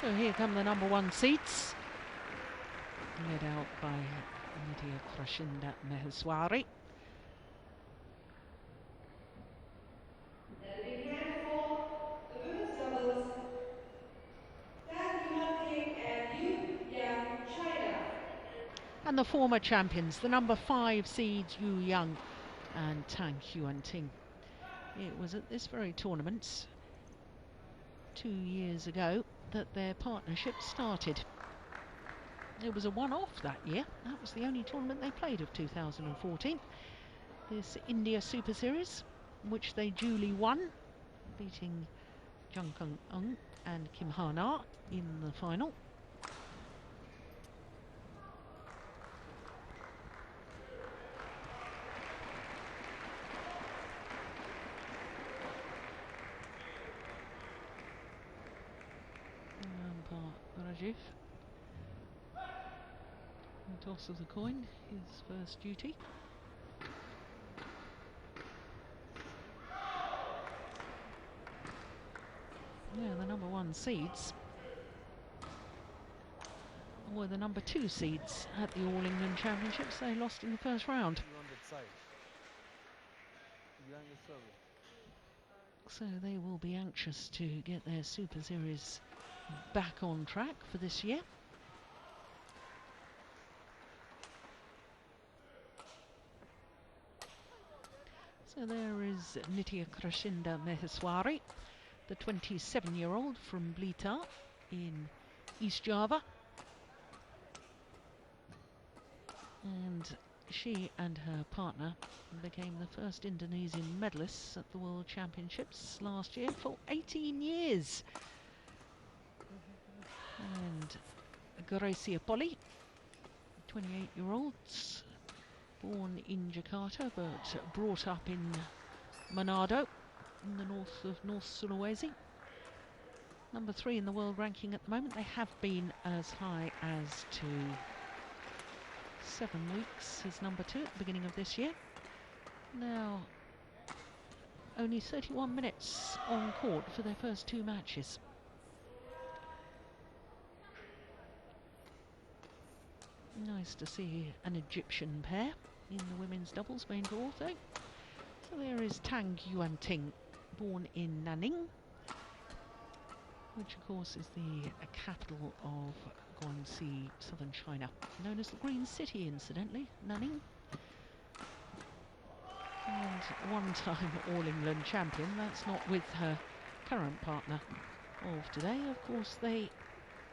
So here come the number 1 seeds, led out by Nitya, Krishinda, Maheswari. Then a big hand for the women's doubles, Tang, Yuanting and China. And the former champions, the number 5 seeds Yuanting and Tang, Yuanting. It was at this very tournament 2 years ago that their partnership started. It was a one-off that year. That was the only tournament they played of 2014. This India Super Series, which they duly won, beating Jung Kung Ung and Kim Ha-na in the final. Rajiv. The toss of the coin, his first duty. Yeah, the number 1 seeds were the number 2 seeds at the All England Championships. They lost in the first round. So they will be anxious to get their Super Series back on track for this year. So there is Nitya, Krishinda, Maheswari, the 27-year-old from Blitar in East Java. And she and her partner became the first Indonesian medalists at the World Championships last year for 18 years. And Greysia Polii, 28-year-olds, born in Jakarta but brought up in Manado in the north of North Sulawesi. Number 3 in the world ranking at the moment. They have been as high as to 7 weeks as number 2 at the beginning of this year. Now, only 31 minutes on court for their first 2 matches. Nice to see an Egyptian pair in the women's doubles main draw though. So there is Tang Yuanting, born in Nanning, which of course is the capital of Guangxi, southern China, known as the Green City incidentally, Nanning. And one-time All-England champion. That's not with her current partner of today. Of course, they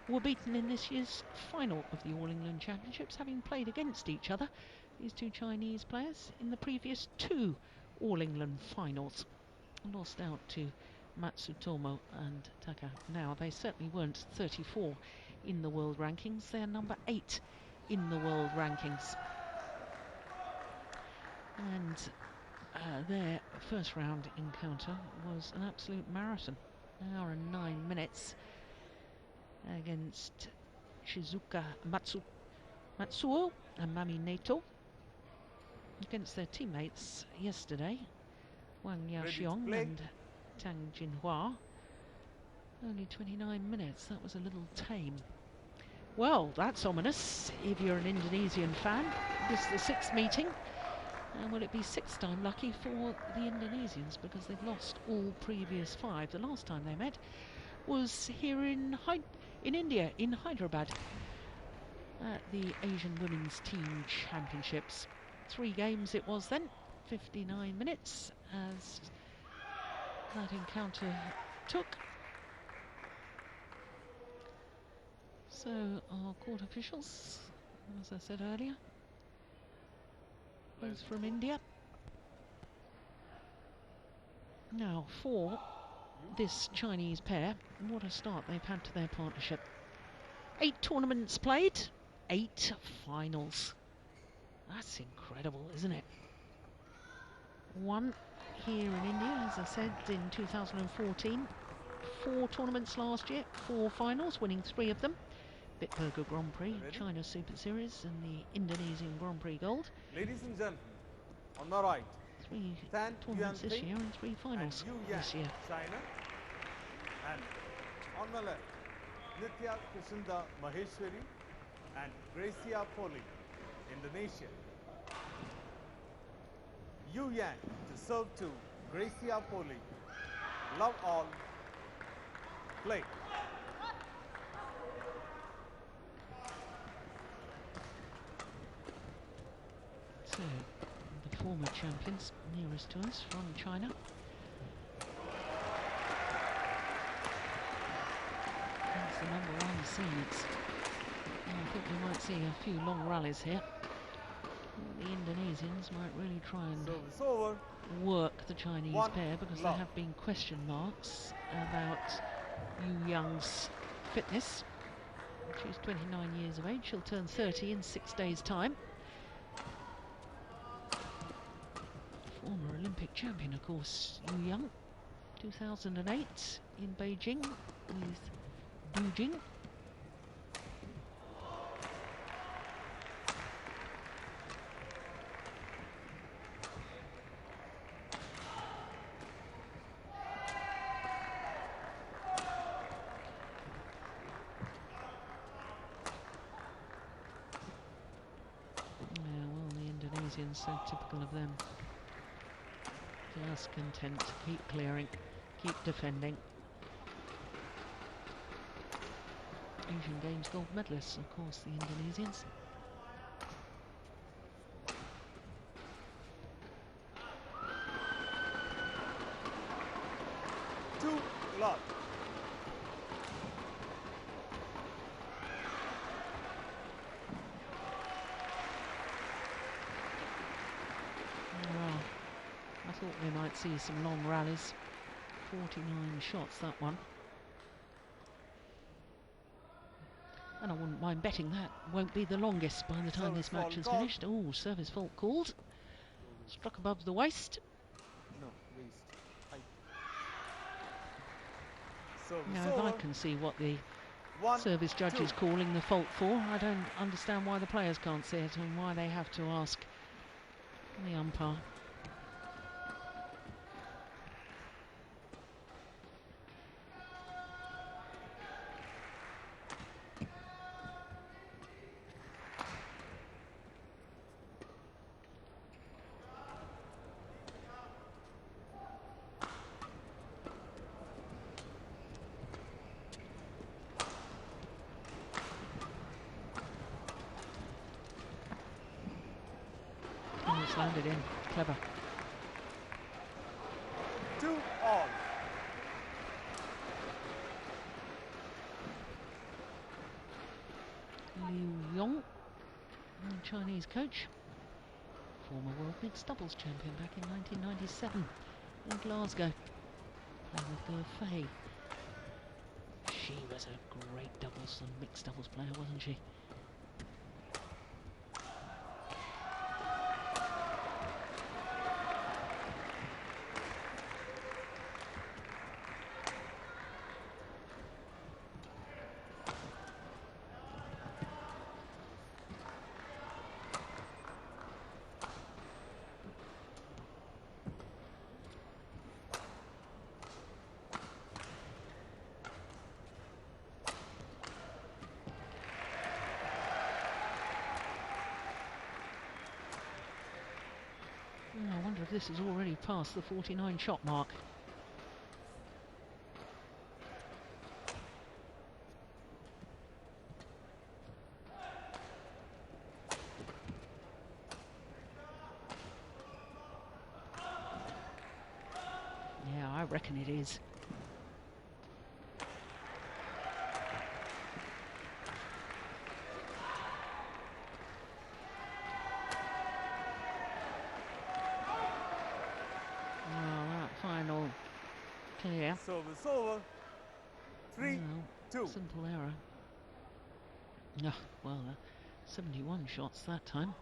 were beaten in this year's final of the All-England Championships, having played against each other, these 2 Chinese players, in the previous 2 All-England finals. Lost out to Matsutomo and Taka. Now, they certainly weren't 34 in the world rankings. They're number 8 in the world rankings. And their first round encounter was an absolute marathon. An hour and 9 minutes against Shizuka Matsuo and Mami Neto, against their teammates yesterday, Wang Yaxiong and Tang Jinhua. Only 29 minutes, that was a little tame. Well, that's ominous if you're an Indonesian fan. This is the 6th meeting, and will it be 6th time lucky for the Indonesians, because they've lost all previous 5. The last time they met was here in India, in Hyderabad, at the Asian Women's Team Championships. 3 games it was then, 59 minutes as that encounter took. So our court officials, as I said earlier, both from India. Now for this Chinese pair, what a start they've had to their partnership. 8 tournaments played, 8 finals. That's incredible, isn't it? 1 here in India, as I said, in 2014. 4 tournaments last year, 4 finals, winning 3 of them. Bitburger Grand Prix, China Super Series, and the Indonesian Grand Prix Gold. Ladies and gentlemen, on the right, 3 tournaments this year and 3 finals this year. China, and on the left, Nitya, Krishinda, Maheswari and Greysia, Polii, Indonesia. Yuanting to serve to Greysia, Polii. Love all. Play. So, the former champions nearest to us from China. That's the number one seeds. I think we might see a few long rallies here. The Indonesians might really try and Service over. work the Chinese One pair, because there have been question marks about Yu Young's fitness. She's 29 years of age. She'll turn 30 in 6 days' time. Former Olympic champion, of course, Yu Young. 2008 in Beijing with Dujing. So typical of them. Just content to keep clearing, keep defending. Asian Games gold medalists, of course, the Indonesians. Two lot. I thought we might see some long rallies. 49 shots, that one. And I wouldn't mind betting that won't be the longest by the time this match is finished. Oh, service fault called. Struck above the waist. No, waist. Now, if I can see what the service judge is calling the fault for, I don't understand why the players can't see it and why they have to ask the umpire. Landed in, clever. 2 all. Liu Yong, the Chinese coach, former world mixed doubles champion back in 1997 in Glasgow, playing with Fei. She was a great doubles and mixed doubles player, wasn't she? I wonder if this is already past the 49 shot mark. Yeah, I reckon it is. Clear. Service over. 3-2. Simple error. No, well, 71 shots that time.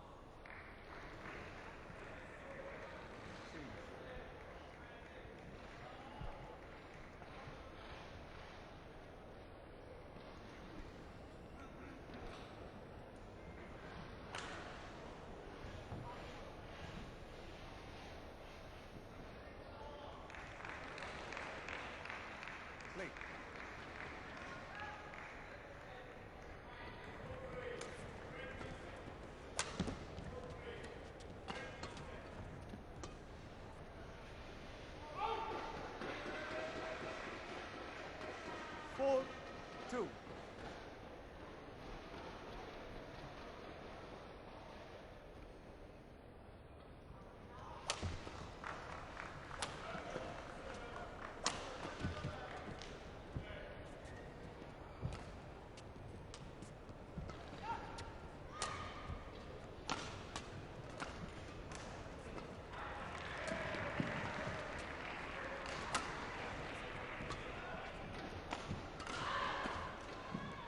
2.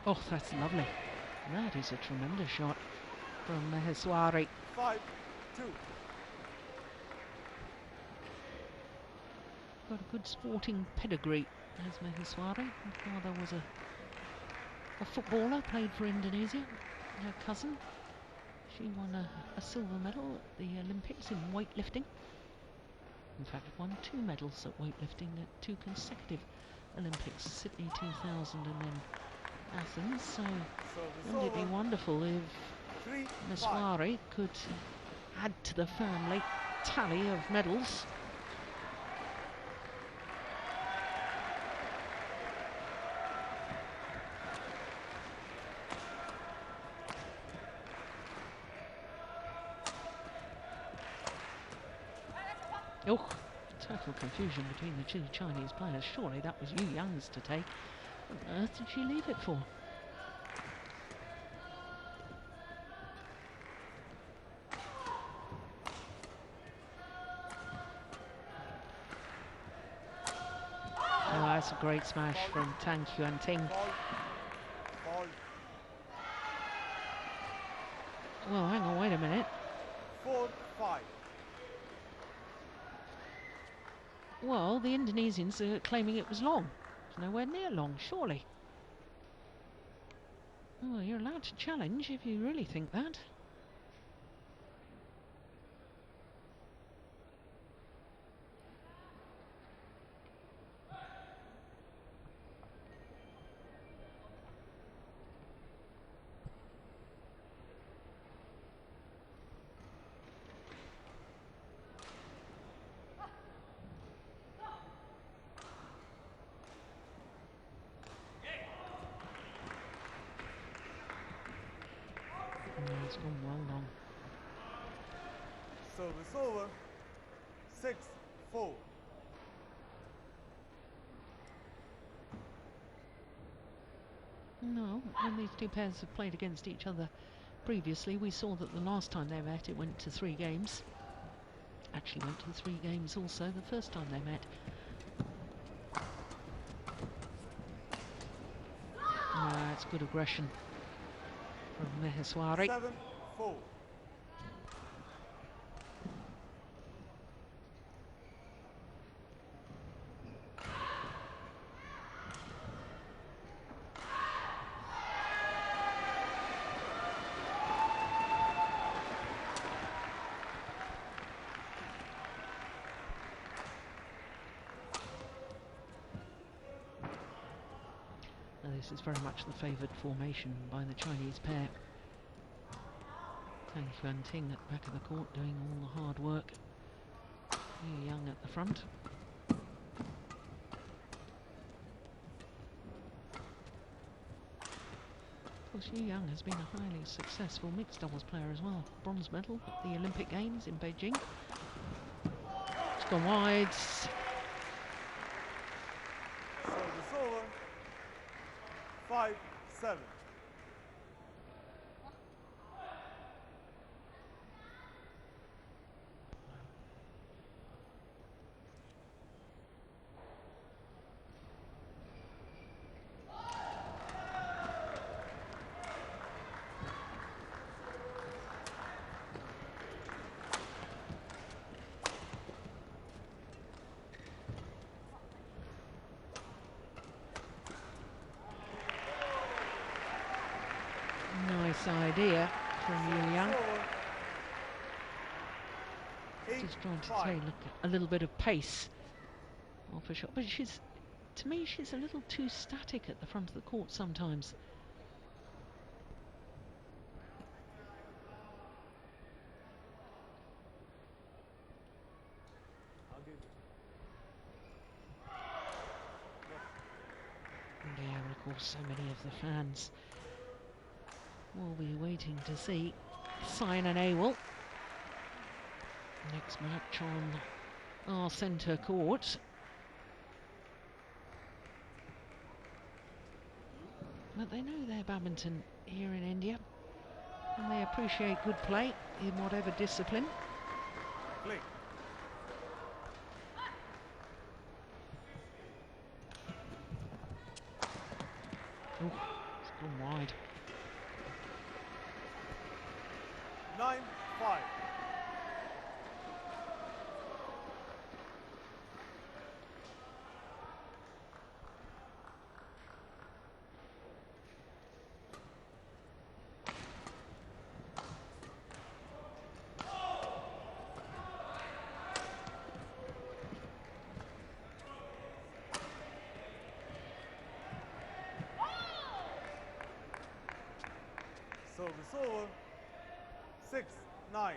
Oh, that's lovely. That is a tremendous shot from Maheswari. 5, 2. Got a good sporting pedigree as Maheswari. Her father was a footballer, played for Indonesia. Her cousin, she won a silver medal at the Olympics in weightlifting. In fact, won 2 medals at weightlifting at 2 consecutive Olympics, Sydney 2000 and then Athens. So wouldn't it be wonderful if 3, 5. Maheswari could add to the family tally of medals? Oh, total confusion between the 2 Chinese players. Surely that was Young's to take. What on earth did she leave it for? Oh, that's a great smash from Tang Yuanting. Ball. Well, hang on, wait a minute. 4, 5. Well, the Indonesians are claiming it was long. It's nowhere near long, surely. Oh, you're allowed to challenge if you really think that. No, it's gone well long. Service over. 6, 4. No, when these 2 pairs have played against each other previously, we saw that the last time they met it went to 3 games. Actually went to 3 games also the first time they met. It's good aggression from Maheswari. 7, 4. This is very much the favoured formation by the Chinese pair. Tang Yuanting at the back of the court doing all the hard work. Young at the front. Of course, Young has been a highly successful mixed doubles player as well. Bronze medal at the Olympic Games in Beijing. It's gone wide. Service over. 5, 7. Nice idea from Young. Just trying to take a little bit of pace off her shot, but to me, she's a little too static at the front of the court sometimes. course, so many of the fans will be waiting to see Sign and Awol. Next match on our centre court. But they know their badminton here in India, and they appreciate good play in whatever discipline. Play. Oh, it's gone wide. 9-5. Service over. 6-9.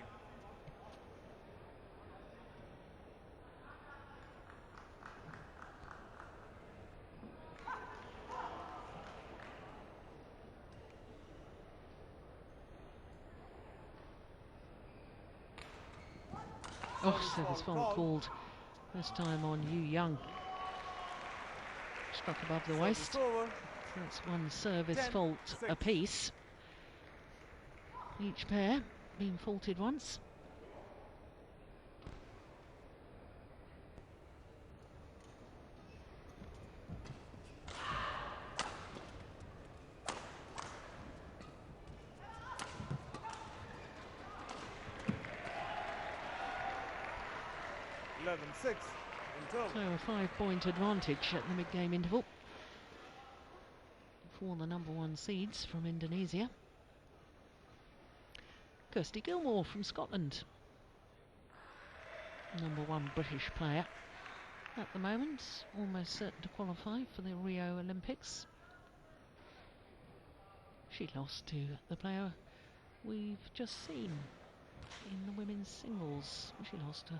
Oh, service fault called this time on Yuanting. Struck above the waist. Over. So that's one service 10, fault 6. apiece. Each pair being faulted once. Six in total. So a 5-point advantage at the mid-game interval for the #1 seeds from Indonesia. Kirsty Gilmore from Scotland, #1 British player at the moment, almost certain to qualify for the Rio Olympics. She lost to the player we've just seen in the women's singles. She lost to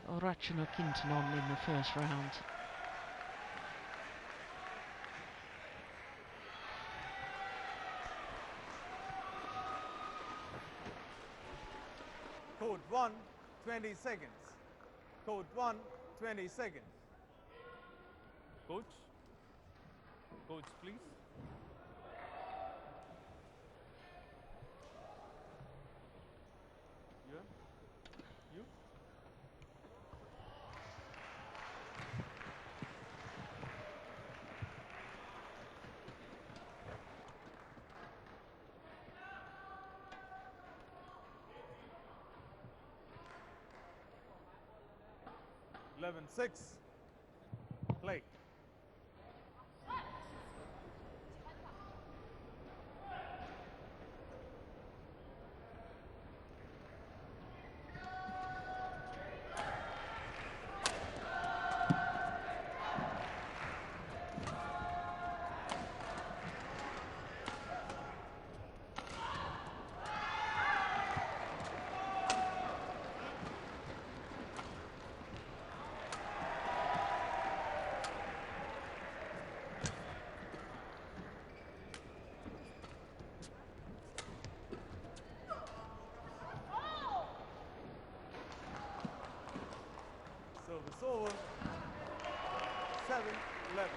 Rachana Kintanon in the first round. Code 1, 20 seconds. Code 1, 20 seconds. Coach? Coach, please. Yeah? You? (11-6). Play. Service over. 7-11.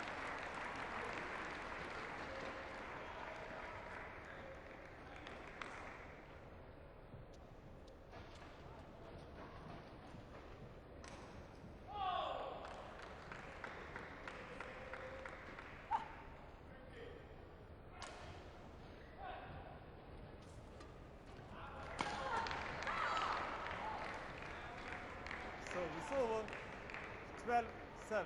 Service over. 12-7.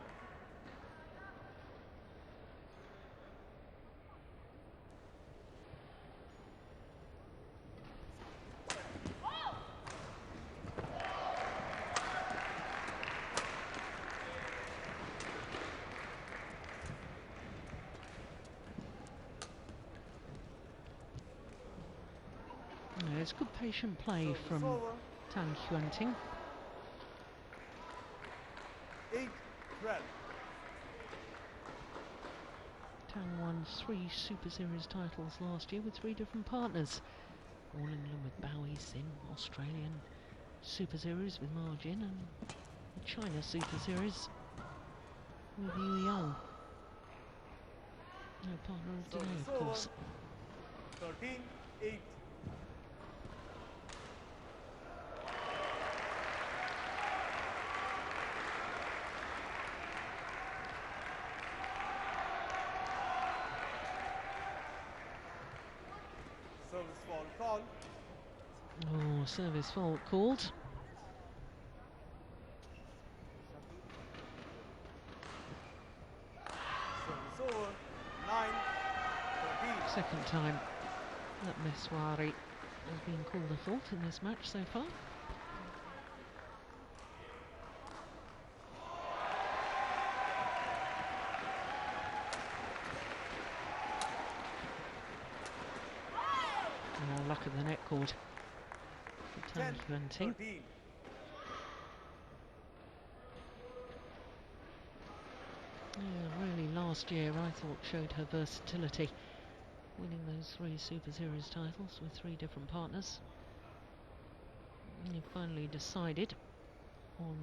It's good patient play Service from over. Tang Yuanting. 8-12. Tang won 3 Super Series titles last year with 3 different partners. All England with Bowie, Sin, Australian Super Series with Margin, and the China Super Series with Yu Yang. No partner of today, of course. 13-8. Service fault call. Oh, service fault called. Service over. 9-13. Second time that Maheswari has been called a fault in this match so far. Oh, luck of the net called. Tang Yuanting. 10-13. Yeah, really last year I thought showed her versatility, winning those 3 Super Series titles with 3 different partners. And he finally decided on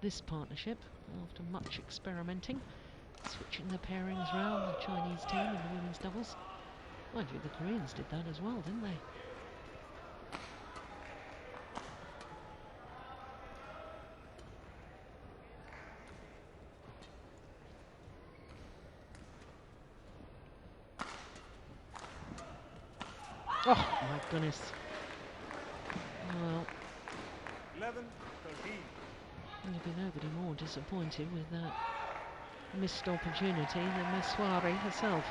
this partnership after much experimenting, switching the pairings round, the Chinese team and the women's doubles. Mind you, the Koreans did that as well, didn't they? Oh my goodness. Well, 11-13. there'll be nobody more disappointed with that missed opportunity than Maheswari herself.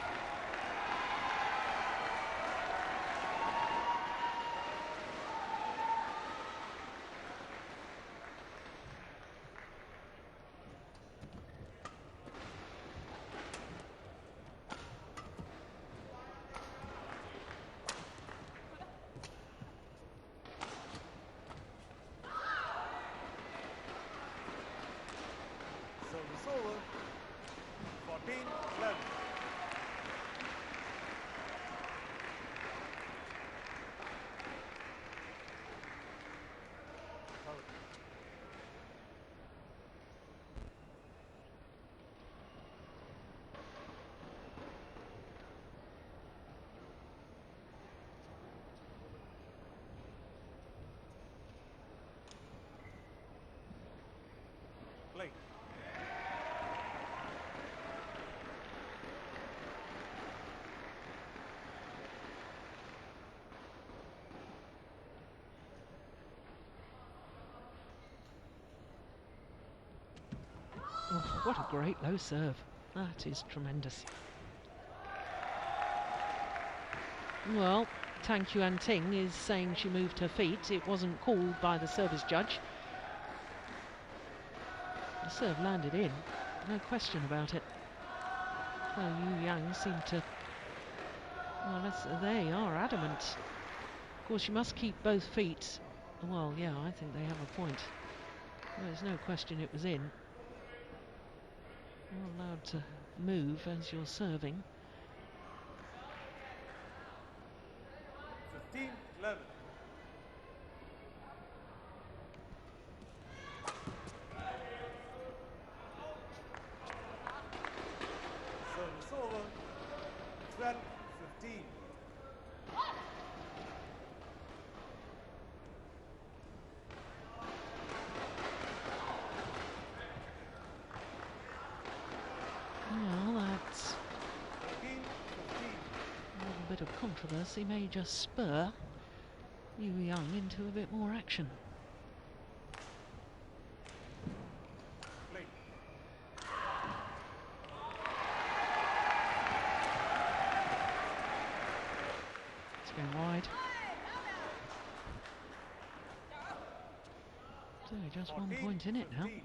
Service over. 14-11. Play. Oh, what a great low serve. That is tremendous. Well, Tang Yuanting is saying she moved her feet. It wasn't called by the service judge. The serve landed in, no question about it. Well, Yu Yang seemed to... Well, they are adamant. Of course, you must keep both feet. Well, yeah, I think they have a point. Well, there's no question it was in. You're allowed to move as you're serving. 15-11. Service over. 12-15. Well, that's 13-15. a little bit of controversy. May just spur Yu Yang into a bit more action. Play. It's going wide. So just 1 point in it now. 15.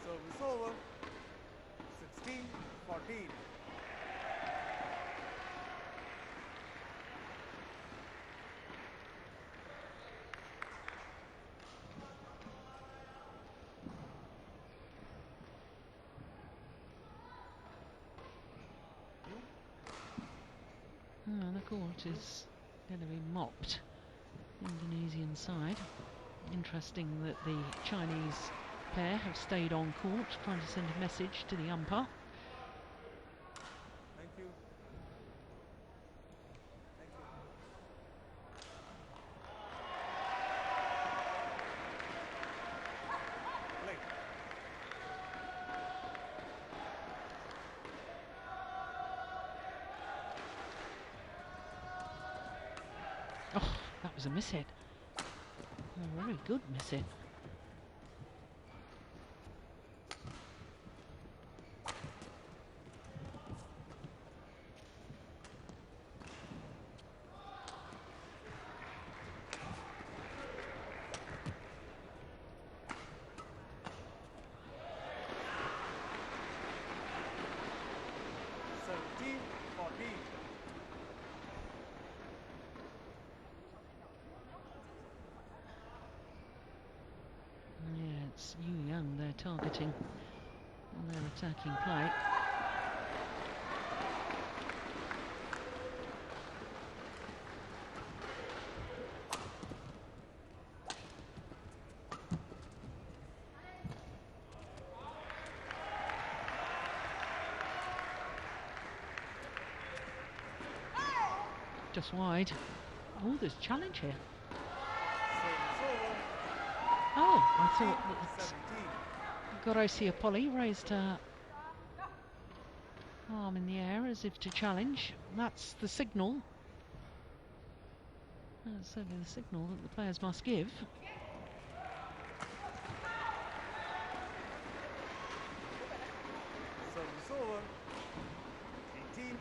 Service over. 16-14. And the court is going to be mopped. Indonesian side. Interesting that the Chinese pair have stayed on court, trying to send a message to the umpire. Thank you. Thank you. Play. Oh, that was a miss hit. A very good miss hit. It's Yuanting they're targeting on their attacking play. Just wide. Oh, there's a challenge here. Oh, I thought that Greysia Polii raised her arm in the air as if to challenge. That's the signal. That's certainly the signal that the players must give. Service over. 18-15.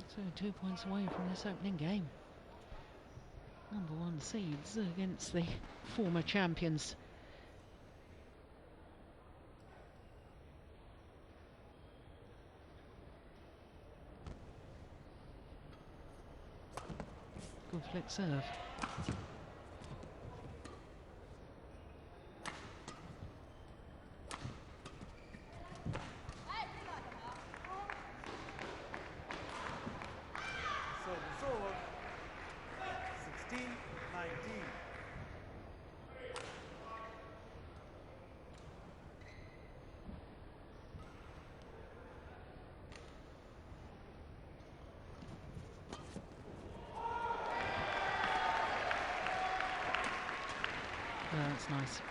So 2 points away from this opening game. Number 1 seeds against the former champions. Good flick serve. That's nice.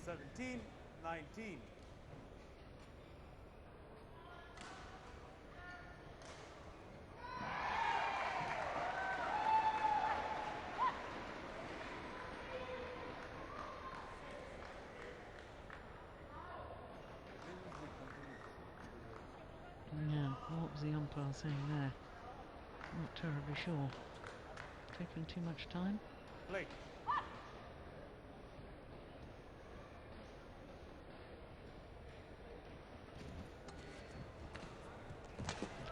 Seventeen, 19. Yeah, what was the umpire saying there? Not terribly sure. Taking too much time. Play.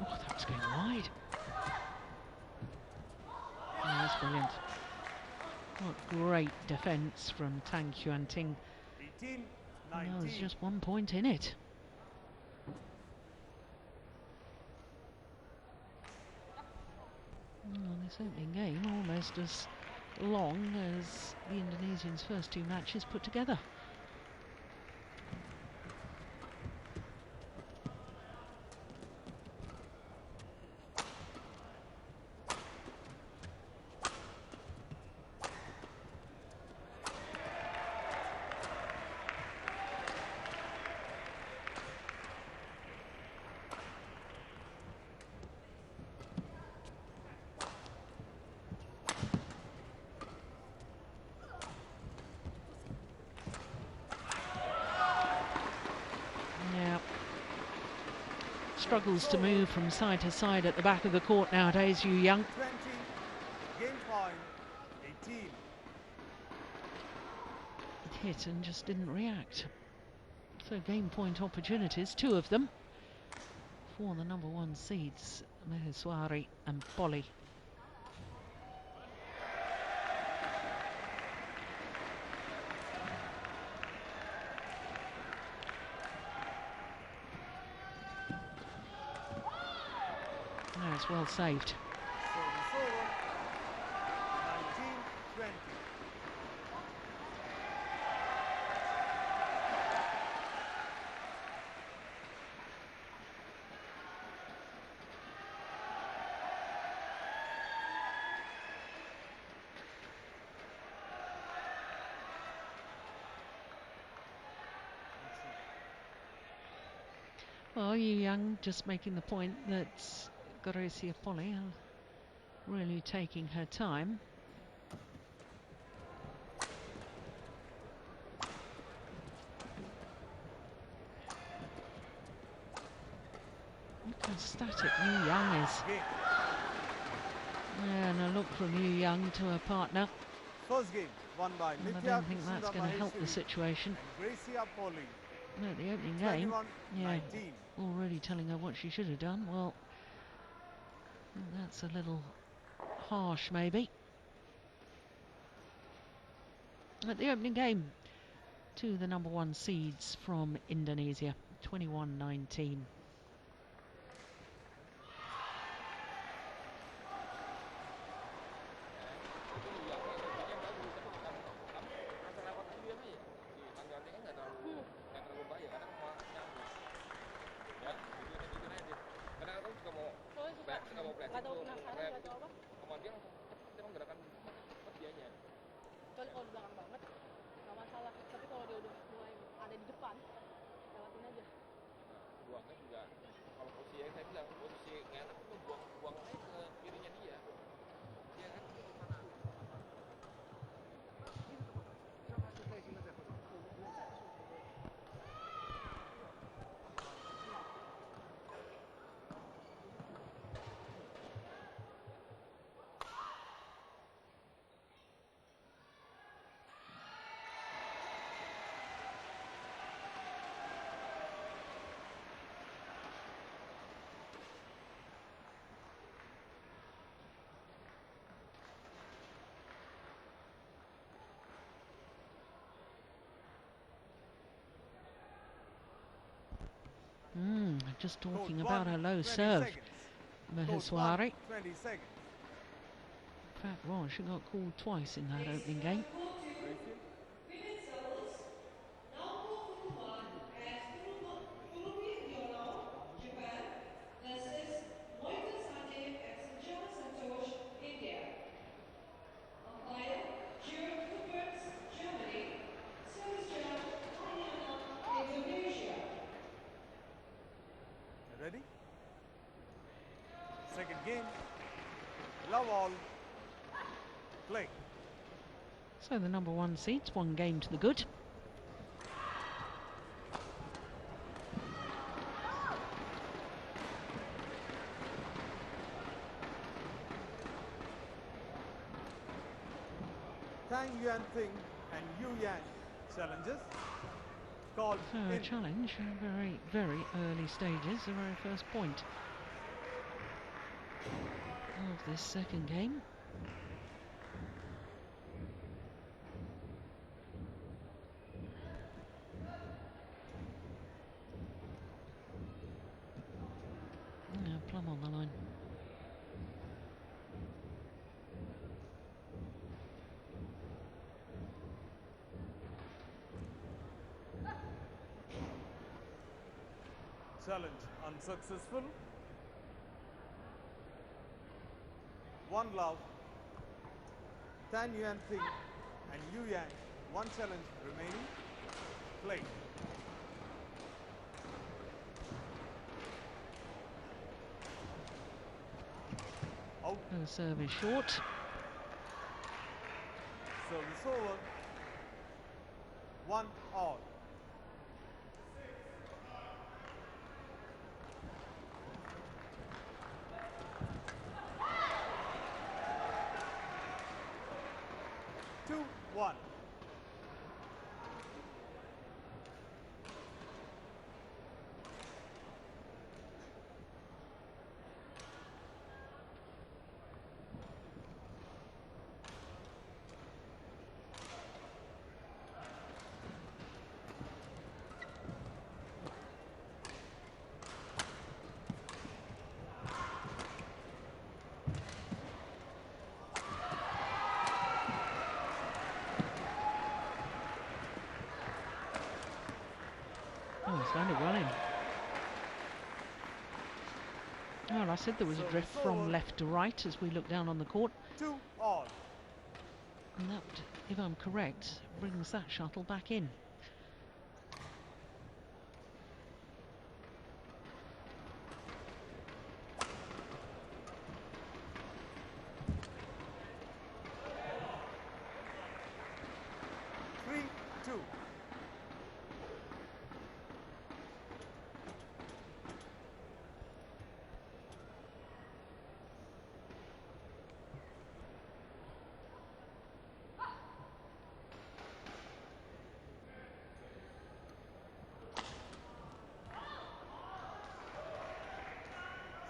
Oh, that was going wide. Oh, that's brilliant. What great defence from Tang Yuanting. 18, 19. No, there's just 1 point in it. Well, this opening game almost as long as the Indonesians' first 2 matches put together. struggles to move from side to side at the back of the court nowadays, Yu Yang. 20. Game point. 18. Hit and just didn't react. So game point opportunities, 2 of them, for the number 1 seeds, Maheswari and Polii. No, it's well saved. Service over. 19-20. Well, Yu Yang just making the point that Greysia Polii are really taking her time. Look how static Yu Yang is. Game. And a look from Yu Yang to her partner. First game won by And I Nitya, don't think that's Krishinda, going to help the Maheswari situation. and Greysia Polii. No, the opening game, 21-19. yeah, already telling her what she should have done. Well, that's a little harsh, maybe. At the opening game, to the number 1 seeds from Indonesia, 21-19. Just talking about her low serve, Maheswari. 20 seconds. In fact, well, she got called twice in that opening game. Court 2, women's doubles. Naoko Furuman and Furuki Yono, Japan, versus Moita Sandeep and Sanjana Santosh, India. Umpire, Jürgen Kuppertz, Germany. Service judge, Mariana, Indonesia. Ready? Second game. Love all. Play. So the number 1 seeds, 1 game to the good. Tang, Yuanting and Yu Yang challenges. Called So a in. challenge, very, very early stages, the very first point of this second game. Yeah, plumb on the line. Challenge unsuccessful. 1 love. Tan Yuanting and Yu Yang, 1 challenge remaining. Play. Out. The serve is short. Service over. 1 all. 1. Oh, he's found it well in. Well, I said there was a drift from left to right as we look down on the court. 2 all. And that, if I'm correct, brings that shuttle back in.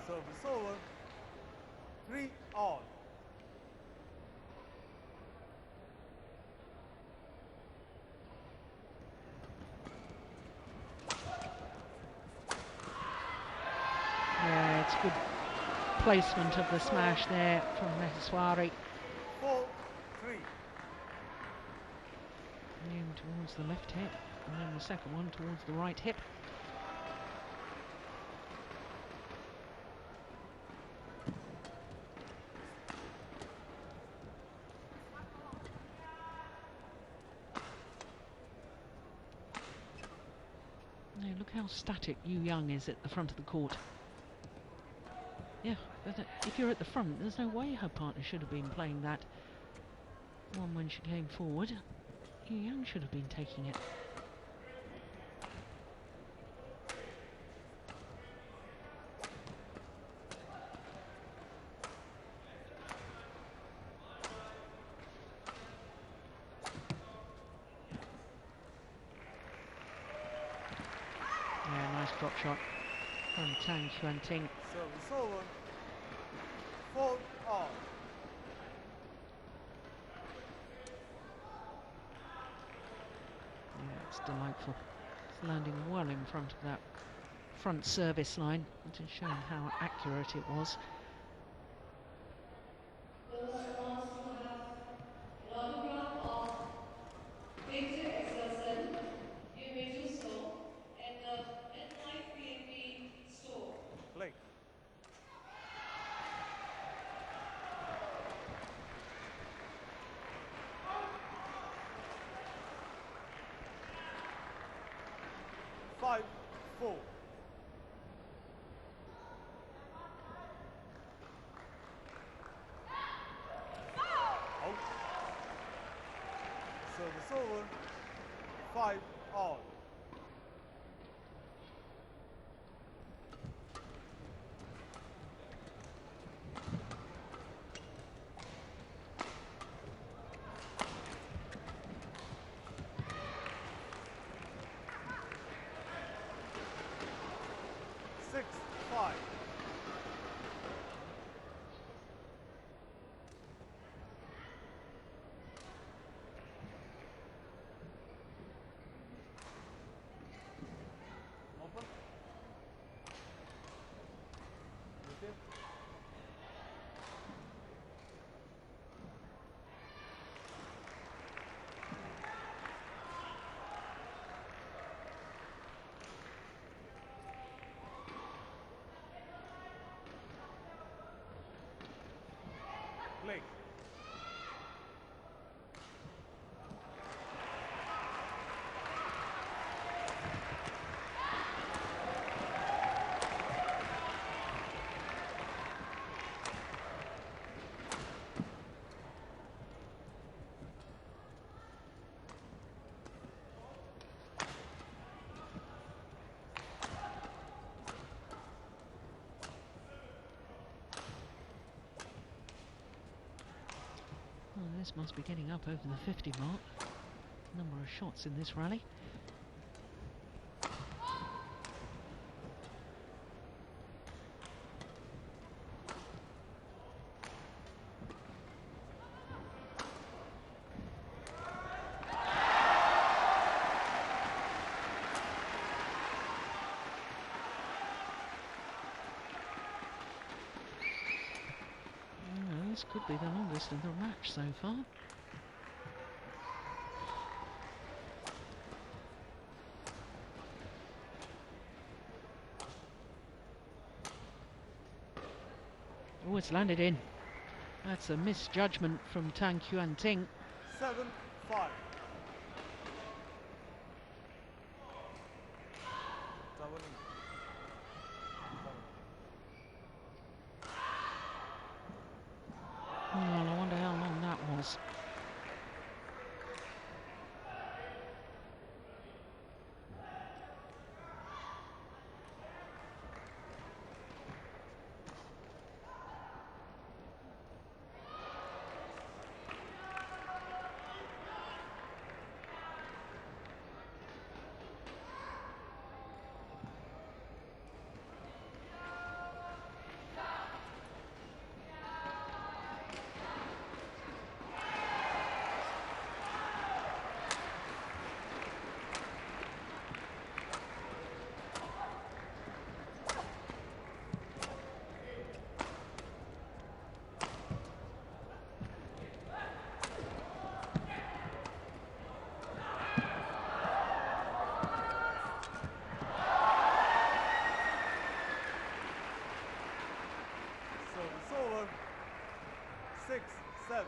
Service over. 3 all. Yeah, it's good placement of the smash there from Maheswari. 4-3. Aimed towards the left hip, and then the second one towards the right hip. Now look how static Yuanting is at the front of the court. Yeah, but if you're at the front, there's no way her partner should have been playing that one when she came forward. Yuanting should have been taking it. Yeah, nice drop shot from Tang Yuanting. Service over. 4 all. Yeah, it's delightful. It's landing well in front of that front service line, which is showing how accurate it was. Those who wants to have an autograph of Victor Exerson, you may do so at the MetLife BWF store. Play. 5-4. Out. Service over. 5 all. Six, 5. Open. Nitya. Play. this must be getting up over the 50 mark. Number of shots in this rally. This could be the longest of the match so far. Oh, it's landed in. That's a misjudgment from Tang Yuanting. 7-5. Well, I wonder how long that was. Service over. 6-7.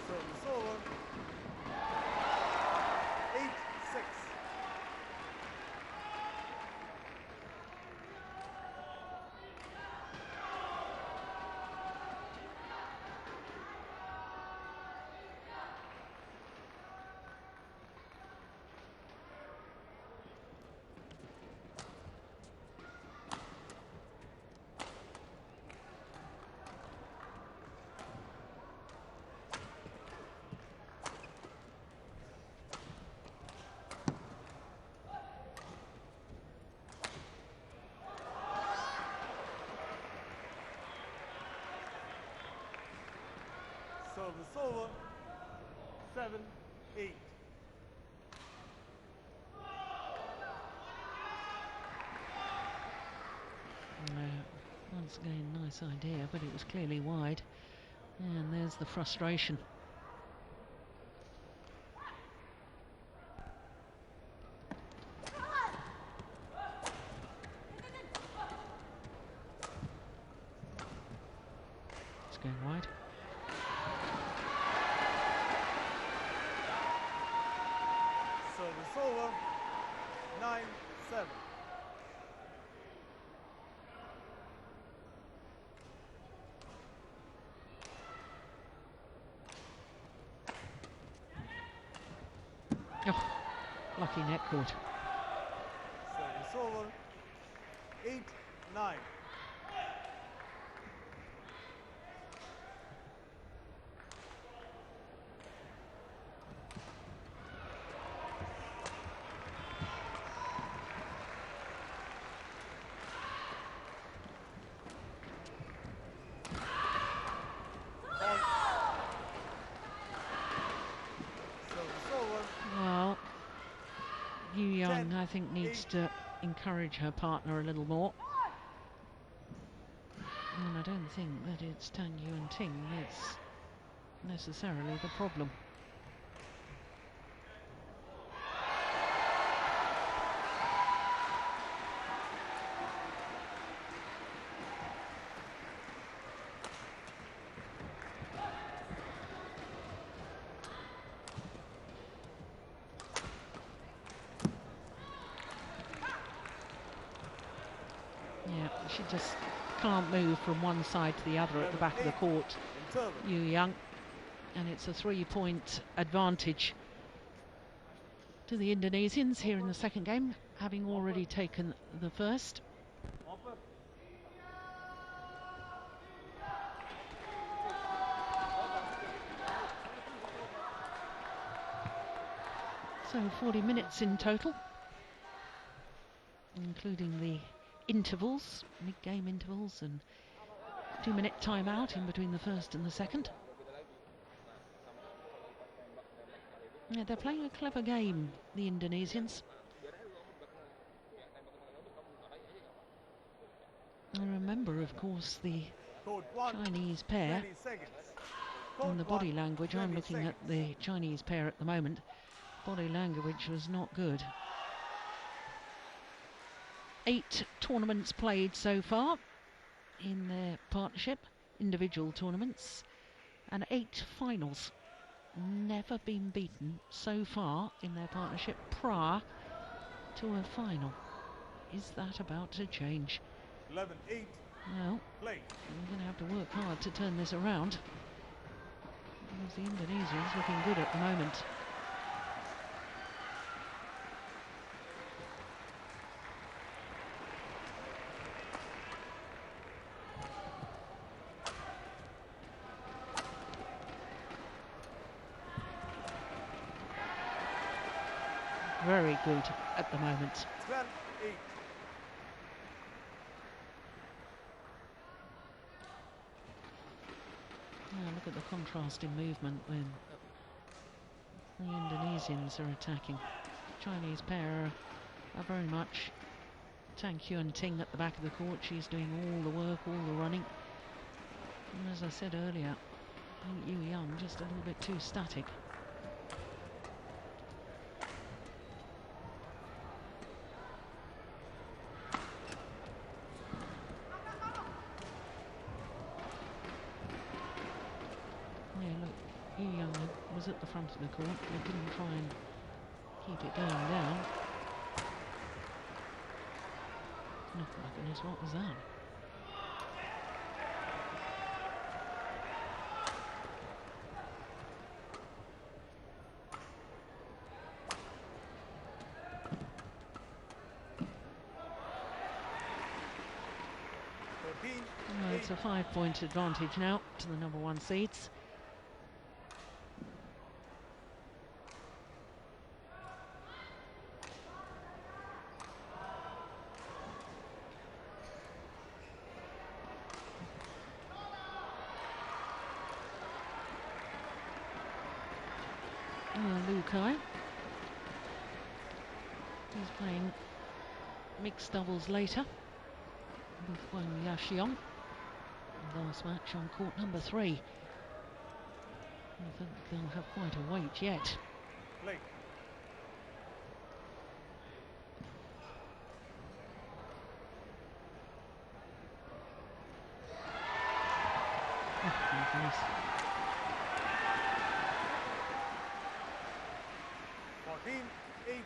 Service over. 8-6. Service over. 7-8. Once again, nice idea, but it was clearly wide. And there's the frustration. It's going wide. Service over. 9-7. Oh, lucky net court. Service over. 8-9. Well, Young, I think, needs to encourage her partner a little more. And I don't think that it's Tang Yuanting that's necessarily the problem. She just can't move from one side to the other at the back of the court, Yuanting, and it's a 3-point advantage to the Indonesians here in the second game, having already taken the first. So 40 minutes in total, including the intervals, mid-game intervals, and 2-minute timeout in between the first and the second. Yeah, they're playing a clever game, the Indonesians. I remember, of course, the Chinese pair and the body language. I'm looking at the Chinese pair at the moment. Body language was not good. 8 tournaments played so far in their partnership, individual tournaments, and 8 finals. Never been beaten so far in their partnership prior to a final. Is that about to change? 11-8. Well, we're going to have to work hard to turn this around, because the Indonesians looking good at the moment. Very good at the moment. 12-8. Look at the contrast in movement when the Indonesians are attacking. Chinese pair are very much Tang Yuanting at the back of the court. She's doing all the work, all the running. And as I said earlier, I think Yuanting just a little bit too static. Was at the front of the court, they couldn't try and keep it going down. Oh my goodness, what was that? Well, it's a 5-point advantage now to the number 1 seeds. He's playing mixed doubles later with Wang Yaxiong. Last match on court number 3. I think they'll have quite a wait yet. Play. Oh my goodness. 14-8.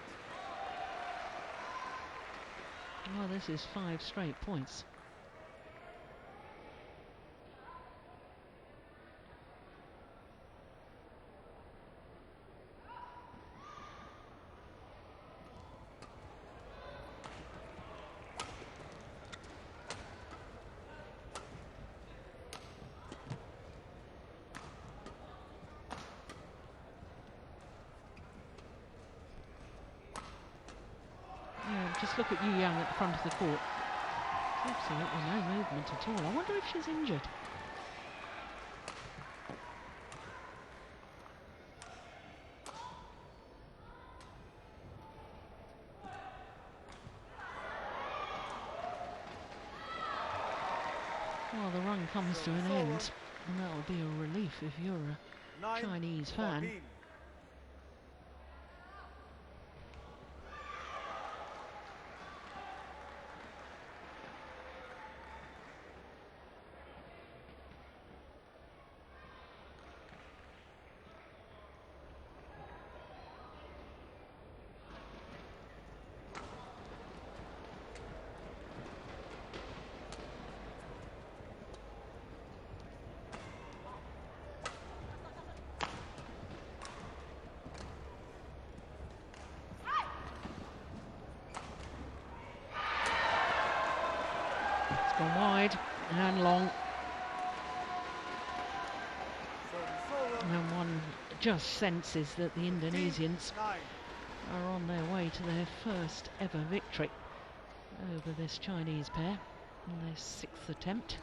Well, this is 5 straight points. Just look at Yuanting at the front of the court. Absolutely no movement at all. I wonder if she's injured. Well, the run comes to an end, and that will be a relief if you're a Chinese fan. 14. And long. Service over. And one just senses that the 15, Indonesians 9. are on their way to their first ever victory over this Chinese pair in their 6th attempt.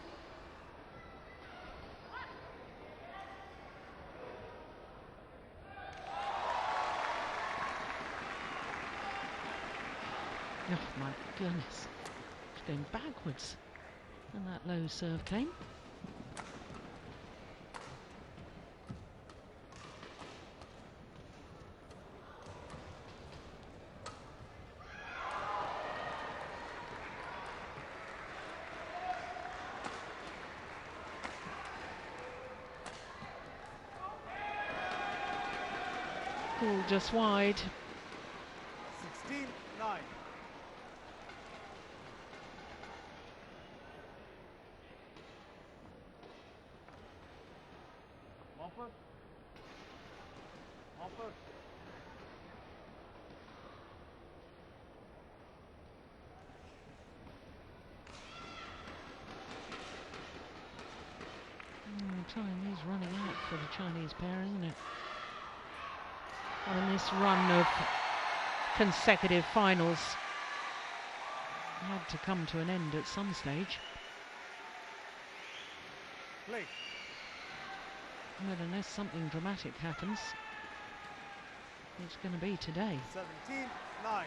Oh my goodness, it's going backwards, and that low serve came. Ball just wide. 16, 9. Mopper. Mopper. Time is running out for the Chinese pair, isn't it? On this run of consecutive finals had to come to an end at some stage. Play. But unless something dramatic happens, it's going to be today. 17, 9.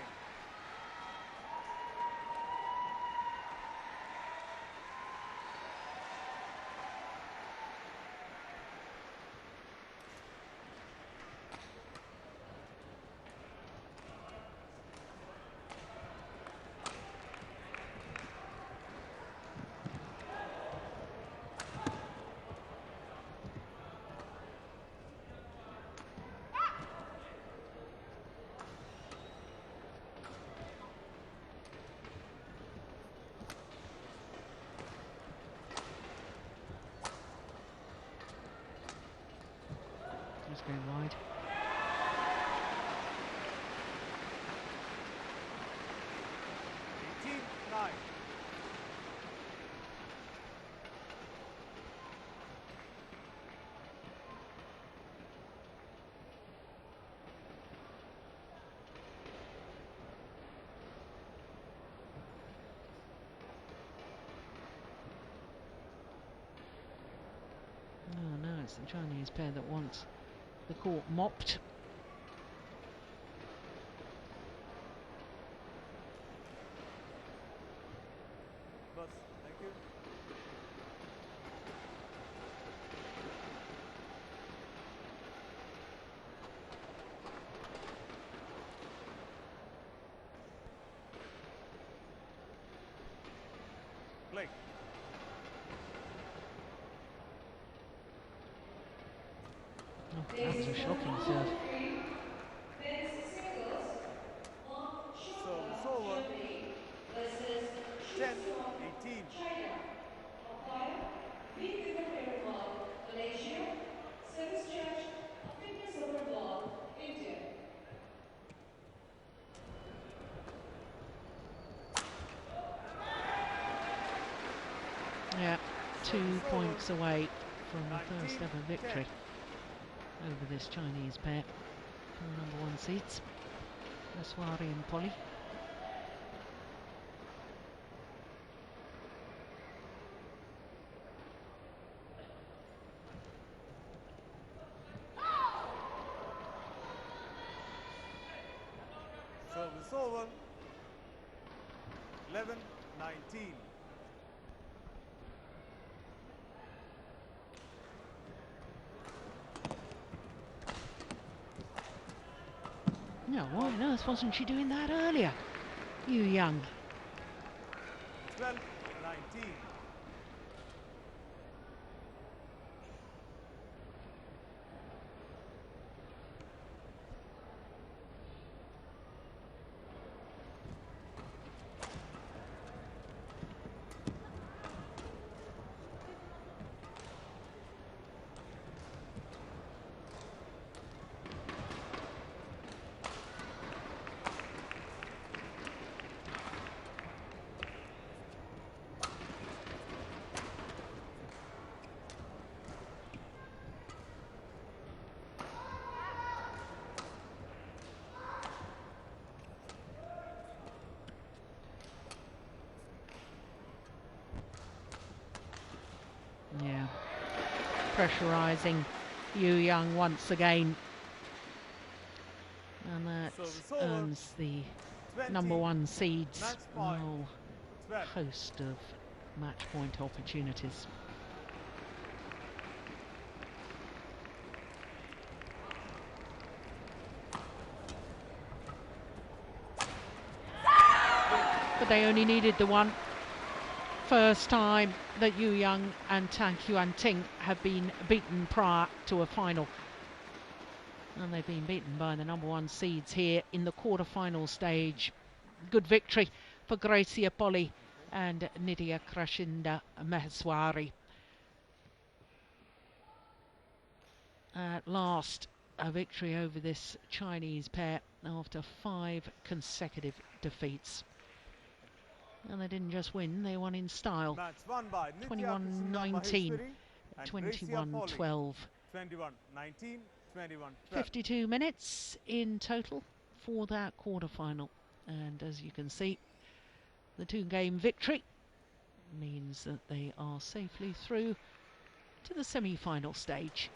It's going wide. Oh no, it's the Chinese pair that wants the court mopped. Bus, thank you. Play. Oh, that was a shocking serve. Men's singles, Mark Service Shota, over. Germany versus 10, Shusong, 18. China. Umpire, BWF World, Malaysia. Service judge, a fitness over ball, India. Yeah, 2 points away from the first ever victory over this Chinese pair. Number 1 seeds, Maheswari and Polii. Service over. 11, 19. No, why on earth wasn't she doing that earlier? You young. 12, 19. pressurising Yu Yang once again. And that earns the number 1 seeds a whole host of match point opportunities. But they only needed the one. First time that Yu Yang and Tang Yuanting have been beaten prior to a final. And they've been beaten by the number 1 seeds here in the quarterfinal stage. Good victory for Greysia, Polii and Nitya, Krishinda, Maheswari. At last, a victory over this Chinese pair after 5 consecutive defeats. And they didn't just win, they won in style. 21-19, 21-12. 21-19, 21-12. 52 minutes in total for that quarterfinal. And as you can see, the 2-game victory means that they are safely through to the semi-final stage.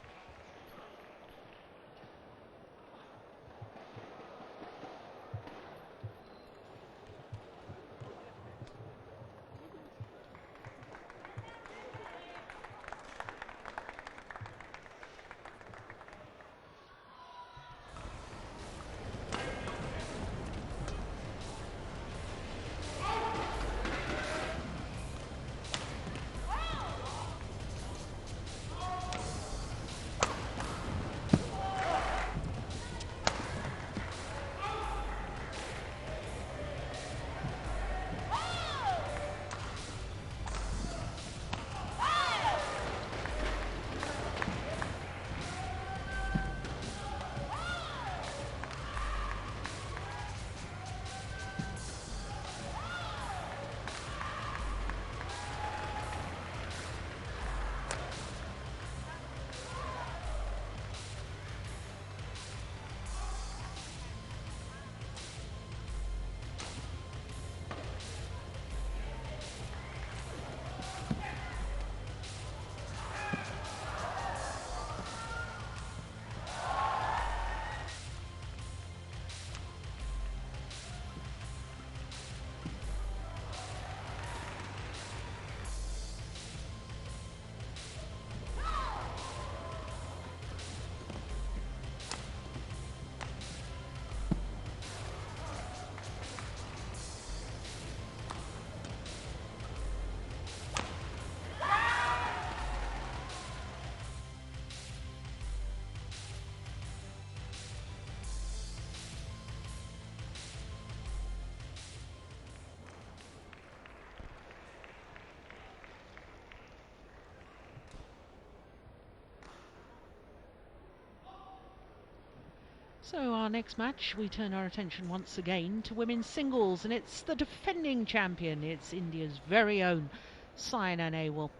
So our next match, we turn our attention once again to women's singles, and it's the defending champion. It's India's very own Saina Nehwal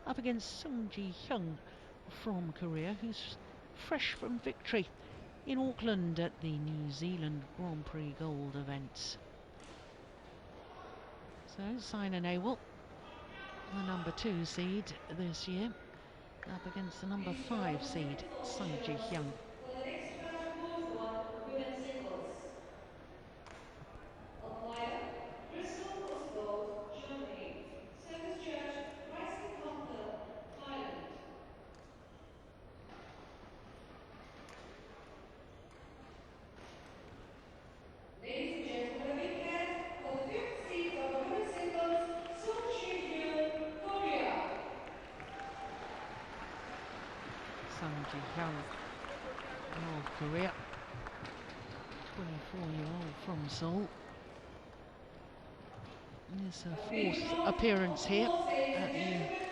up against Sung Ji Hyung from Korea, who's fresh from victory in Auckland at the New Zealand Grand Prix Gold event. So Saina Nehwal, the number 2 seed this year, up against the number 5 seed Sung Ji Hyung. For the next match, Court 1 Women's Singles. Umpire, Crystal Osgold, Germany. Service judge, Bryson Conkle, Thailand. Ladies and gentlemen, a big hand for the 5th seed of the women's singles, Sung Ji Hyun, Korea. Sung Ji Hyung of Korea, 24-year-old from Seoul. It's her 4th appearance here at the